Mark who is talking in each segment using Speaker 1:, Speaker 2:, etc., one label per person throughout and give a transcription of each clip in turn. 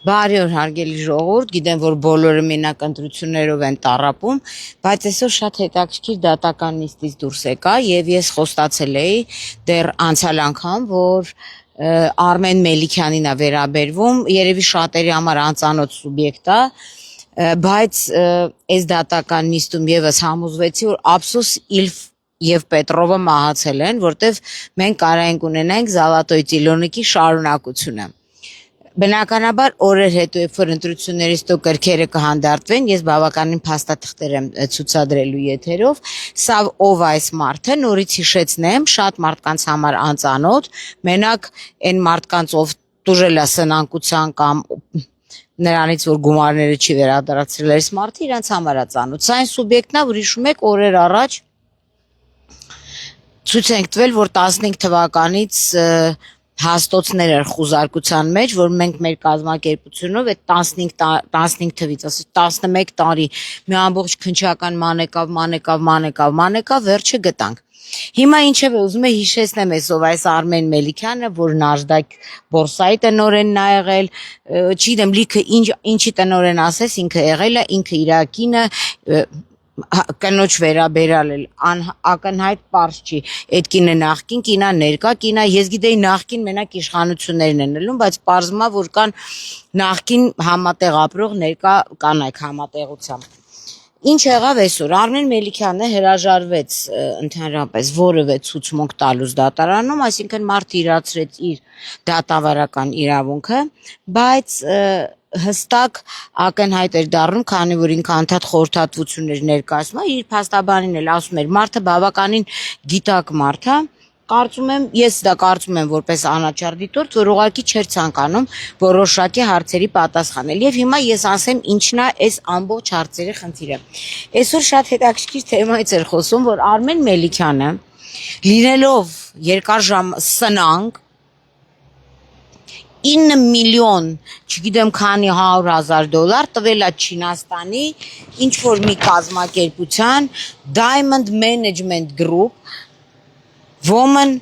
Speaker 1: Բարի օր հարգելի ժողովուրդ, գիտեմ որ բոլորը մենակ ընտրություններով են տառապում, բայց այսօր շատ հետաքրքիր դատական նիստից դուրս եկա եւ ես խոստացել էի դեռ անցյալ անգամ, որ Արմեն Մելիքյանին է վերաբերվում, երևի շատերի համար անծանոթ սուբյեկտ է, բայց այս դատական նիստում եւս համոզվեցի, որ ափսոս Իլֆ եւ Պետրովը մահացել են, որտեվ մենք կարայինք ունենանք Զալատոյ Տիլոնիկի շարունակությունը։ Բնականաբար օրեր հետո երբ որ ընտրություններից հետո կրքերը կհանդարտվեն, ես բավականին փաստաթղթեր եմ ցուցադրելու եթերով, սա ով այս մարդը, նորից հիշեցնեմ, շատ մարդկանց համար անծանոթ, մենակ այն մարդկանց ով տուժել է սնանկության կամ նրանից որ գումարները չի վերադարձրել այս մարդը, իրանց համար է ծանոթ։ Սա այն սուբյեկտն է, որ հիշում եք օրեր առաջ ցույց ենք տվել, որ 15 թվականից հաստոցներ էր խուզարկության մեջ, որ մենք մեր կազմակերպությունով այդ 15 թվից, ասես 11 տարի մի ամբողջ քնչական մանեկավ, վերջը գտանք։ Հիմա ինչև է ուզում է հիշեցնեմ այս Արմեն Մելիքյանը, որ Նաժդակ բորսայի տնօրենն է եղել, չգիտեմ լիքը ինչի տնօրեն ասես, ինքը եղել է, ինքը իր կինը կնոջ վերաբերալ էլ ակնհայտ պարզ չի, այդ կինը նախկին կինա, ներկա կինա, ես գիտեի նախկին մենակ իշխանություններն են ելնում, բայց պարզվում է, որ կան նախկին համատեղ ապրող ներկա կանայք համատեղությամբ։ Ինչ եղավ այսօր, Արմեն Մելիքյանը հրաժարվեց ընդհանրապես որևէ ցուցմունք տալուց դատարանում, այսինքն մարդը իրացրեց իր դատավարական իրավունքը, բայց հստակ ակնհայտ էր դառնում, քանի որ ինքը անդադ խորհրդատվություններ ներկայացնում է, իր փաստաբանին էլ ասում էր, մարդը բավականին գիտակ մարդ է, ես դա կարծում եմ որպես անաչառ դիտորդ, որ ուղղակի չէր ցանկանում որոշակի հարցերի պատասխանել։ Եվ հիմա ես ասեմ ինչն է այս ամբողջ հարցերի խնդիրը։ Այսօր շատ հետաքրքիր թեմայից էր խոսում, որ Արմեն Մելիքյանը լինելով երկար ժամ սնանկ 9 միլիոն, չգիտեմ քանի $100,000 տվել է Չինաստանի ինչ-որ մի կազմակերպության Diamond Management Group Woman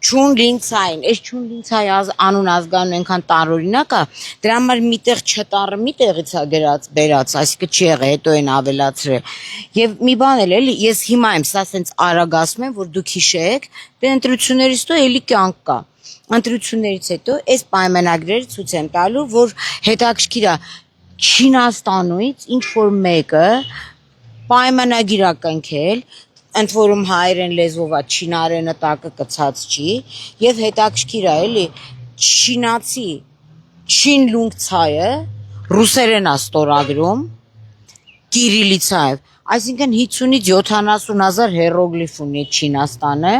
Speaker 1: Չուն Լինցային, այս Չուն Լինցայի անուն ազգանուն այնքան տարօրինակ է, դրա համար միտեղ չտառը միտեղից է բերած, այսինքն չի եղել, հետո են ավելացրել։ Եվ մի բան էլ էլի, ես հիմա եմ սա սենց արագ ասում եմ, որ դուք հիշեք, դե ընտրություններից հետո էլի կյանք կա։ Ընտրություններից հետո այս պայմանագրերը ցույց են տալու, որ հետաքրքիր է Չինաստանից ինչ որ մեկը պայմանագիր է կնքել, ընդ որում հայերեն լեզվով է, չինարենը տակը կցած չի, եւ հետաքրքիր է էլի չինացի Չին Լունգցայը ռուսերեն է ստորագրում կիրիլիցայով, այսինքն 50-ից 70,000 հերոգլիֆ ունի Չինաստանը,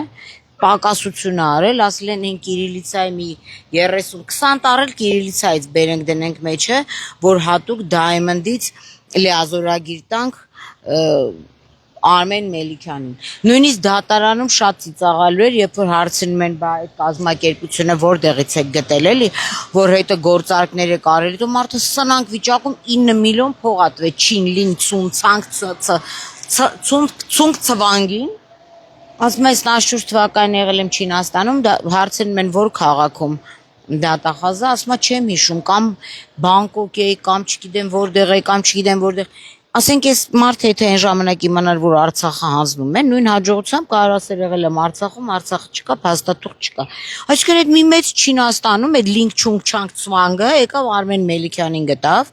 Speaker 1: պակասություն արել, ասել են այն կիրիլիցայի մի 30-20 տարել կիրիլիցայից բերենք դնենք մեջը, որ հատուկ Diamond-ից լիազորագիր տանք Արմեն Մելիքյանին։ Նույնիսկ դատարանում շատ ծիծաղալու էր, երբ որ հարցնում են բա այդ կազմակերպությունը որտեղից է գտել էլի, որ հետո գործարքներ է կարել, դու մարդը սնանկ վիճակում 9 միլիոն փող ա տվել Չին Լին ցունկ ցվանգին։ Ասում ես 14 թվականին եղել եմ Չինաստանում, հարցնում են որ քաղաքում դատախազը, ասում է չեմ հիշում, կամ Բանգկոկ էի, կամ չգիտեմ որտեղ էի, կամ չգիտեմ որտեղ։ Ասենք այս մարդը եթե այն ժամանակ իմանար, որ Արցախը հանձնում է, նույն հաջողությամբ կարող ասել եղել եմ Արցախում, Արցախը չկա, փաստաթուղթ չկա։ Այսինքն այդ մի մեծ Չինաստանում այդ Լինք Չունգ Չանգ Ցվանգը եկավ Արմեն Մելիքյանին գտավ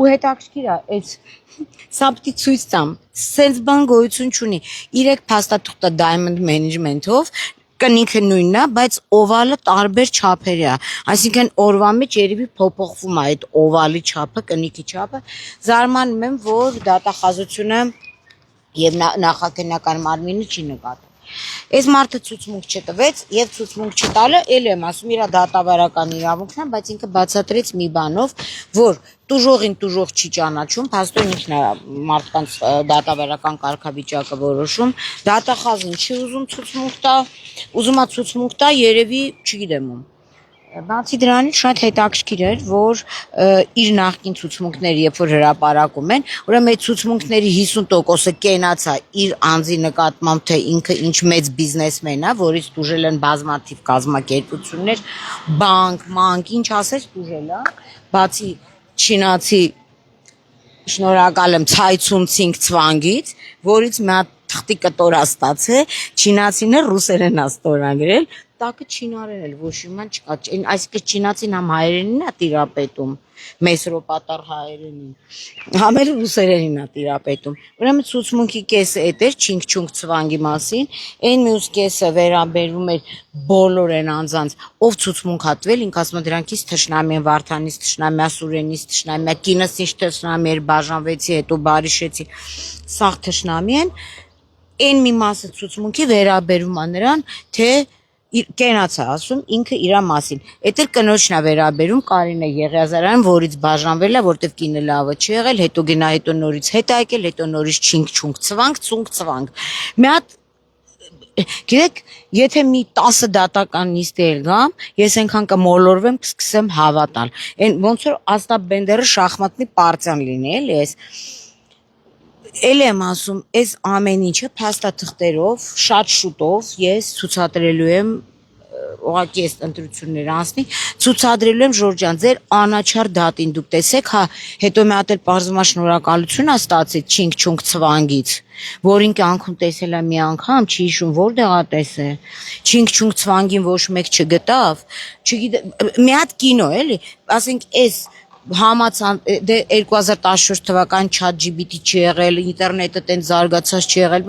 Speaker 1: ու հետաքրքիր է այս սա պիտի ցույց տամ, սենց բան գոյություն չունի։ 3 փաստաթուղթ է Diamond Management-ով, կնիքը նույնն է, բայց օվալը տարբեր չափերի է, այսինքն օրվա մեջ երևի փոփոխվում է այդ օվալի չափը, կնիքի չափը, զարմանում եմ, որ դատախազությունը եւ նախաքննական մարմինը չի նկատում։ Այս մարդը ցուցմունք չտվեց եւ ցուցմունք չտալը էլ եմ ասում իր դատավարական իրավունքն է, բայց ինքը բացատրեց մի բանով, որ տուժողին տուժող չի ճանաչում, փաստորեն ինքն է մարդկանց դատավարական կարգավիճակը որոշում, դատախազին չի ուզում ցուցմունք տա, ուզում է ցուցմունք տա երևի, չգիտեմ ում, Բացի դրանից շատ հետաքրքիր էր, որ իր նախկին ցուցմունքները, երբ որ հրապարակում են, ուրեմն այդ ցուցմունքների 50%-ը կենացա իր անձի նկատմամբ, թե ինքը ինչ մեծ բիզնեսմեն է, որից տուժել են բազմաթիվ կազմակերպություններ, բանկ, մանկ, ինչ ասես տուժել է, բացի չինացի շնորհակալ եմ ցայցունցինգ ցվանգից, որից մի հատ թղթի կտոր ստացե, չինացին ռուսերեն է ստորագրել, տակը չինարեն էլ ոչ իման չկա, այսինքն չինացին համ հայերենին է տիրապետում, մեսրոպատար հայերենին, համ էլ ռուսերենին է տիրապետում, ուրեմն ցուցմունքի կեսը էդ էր չինգ-չունգ ցվանգի մասին, այն մյուս կեսը վերաբերում էր բոլոր այն անձանց, ով ցուցմունք հատվել, ինք ասում է դրանքից թշնամի են Վարդանից, թշնամի Սուրենից, թշնամի կինս ինչ թշնամի էր, բաժանվեցի, հետո բարիշեցի, սաղ թշնամի են, այն մի մասը ցուցմունքի վերաբերում է նրան, թե կենացա ասում ինքը իրա մասին, էդ էլ կնոջն է վերաբերում Կարինե Եղիազարյան, որից բաժանվել է, որտեվ կինը լավը չի եղել, հետո գնա, հետո նորից հետ է եկել, հետո նորից չինգ-չունգ ցվանք, ցունգ-ցվանք, մի հատ գիտեք, եթե մի 10 դատական նիստի էլ գամ, ես այնքան կմոլորվեմ, կսկսեմ հավատալ, այն ոնց որ Աստապ Բենդերը շախմատնի պարտիան լինի, էլի ես Էլ եմ ասում, այս ամեն ինչը փաստաթղթերով, շատ շուտով ես ցուցադրելու եմ, ուղղակի այս ընտրությունները անցնի, ցուցադրելու եմ Ժորժյան, ձեր անաչառ դատին դուք տեսեք, հա, հետո մի հատ էլ պարզումա շնորհակալություն է ստացել չինգ-չունգ ցվանգից, որին կյանքում տեսել եմ մի անգամ, չի հիշում որտեղ է տեսել, չինգ-չունգ ցվանգին ոչ մեկ չգտավ, չգիտեմ, մի հատ կինո էլի, ասենք այս համացան դե 2014 թվականին ChatGPT չի եղել, ինտերնետը տենց զարգացած չի եղել,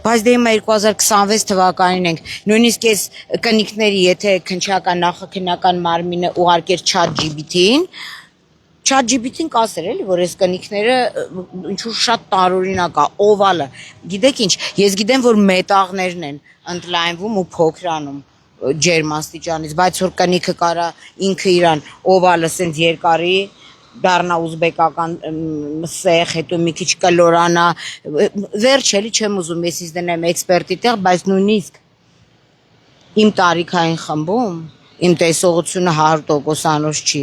Speaker 1: բայց դե հիմա 2026 թվականին ենք, նույնիսկ այս կնիկների, եթե քնչական նախաքննական մարմինը ուղարկեր ChatGPT-ին, ChatGPT-ին կասեր էլի, որ այս կնիկները ինչ-որ շատ տարօրինակ է, օվալը, գիտեք ինչ, ես գիտեմ, որ մետաղներն են ընդլայնվում ու փոքրանում ջերմաստիճանից, բայց որ կնիքը կարա ինքը իրան օվալը սենց երկարի դառնա ուզբեկական սեղ, հետո մի քիչ կլորանա, վերջ էլի չեմ ուզում ես դնեմ էքսպերտի տեղ, բայց նույնիսկ իմ տարիքային խմբում, իմ տեսողությունը 100%-անոց չի,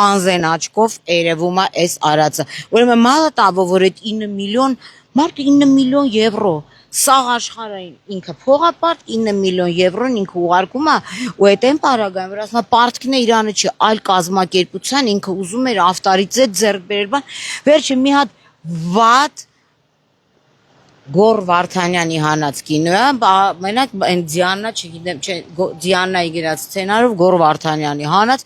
Speaker 1: անզեն աչքով երևում է այս արածը, ուրեմն մալը տավո, որ այդ 9 միլիոն, մարդը 9 միլիոն եվրո, սաղ աշխարհային ինքը փողապարտ 9 միլիոն եվրոն ինքը ուղարկում է ու այդ այն պարագայում որ ասում է պարտքն է Իրանը չի այլ կազմակերպության ինքը ուզում էր ավտորիտետ ձեռք բերել բան վերջը մի հատ վատ Գոր Վարդանյանի հանած կինո է մենակ այն Դիանա չգիտեմ չէ Դիանայի գրած սցենարով Գոր Վարդանյանի հանած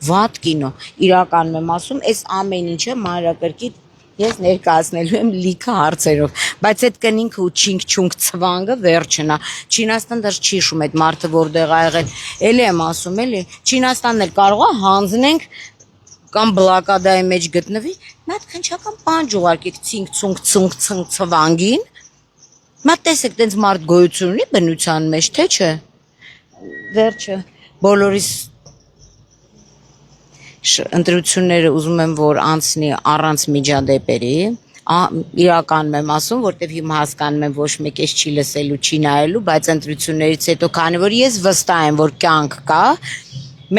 Speaker 1: վատ կինո իրականում եմ ասում այս ամեն ինչը մանրակրկիտ Ես ներկայացնելու եմ լիքը հարցերով, բայց այդ կնինքը ու չինգ-չունգ ցվանգը վերջն է։ Չինաստան դեռ չի հիշում այդ մարդը որտեղ ա եղել։ Էլի եմ ասում, էլի Չինաստանն էլ կարող է հանձնենք կամ բլոկադայի մեջ գտնվի, մի հատ քնչական պանջ ուղարկեք ցինգ-ցունգ ցվանգին։ Մա տեսեք, տենց մարդ գոյություն ունի բնության մեջ, թե չէ։ Վերջը բոլորիս ընտրությունները ուզում եմ որ անցնի առանց միջադեպերի իրականում եմ ասում որտեվ հիմա հասկանում եմ ոչ մեկ էս չի լսելու չի նայելու բայց ընտրություններից հետո քանի որ ես վստահ եմ որ կյանք կա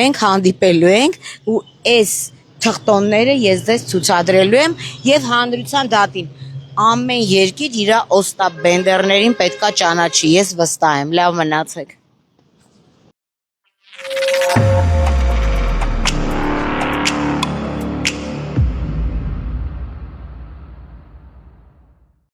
Speaker 1: մենք հանդիպելու ենք ու այս թղթոնները ես ձեզ ցուցադրելու եմ եւ հանրության դատին ամեն երկիր իր Օստապ Բենդերներին պետքա ճանաչի ես վստահ եմ լավ մնացեք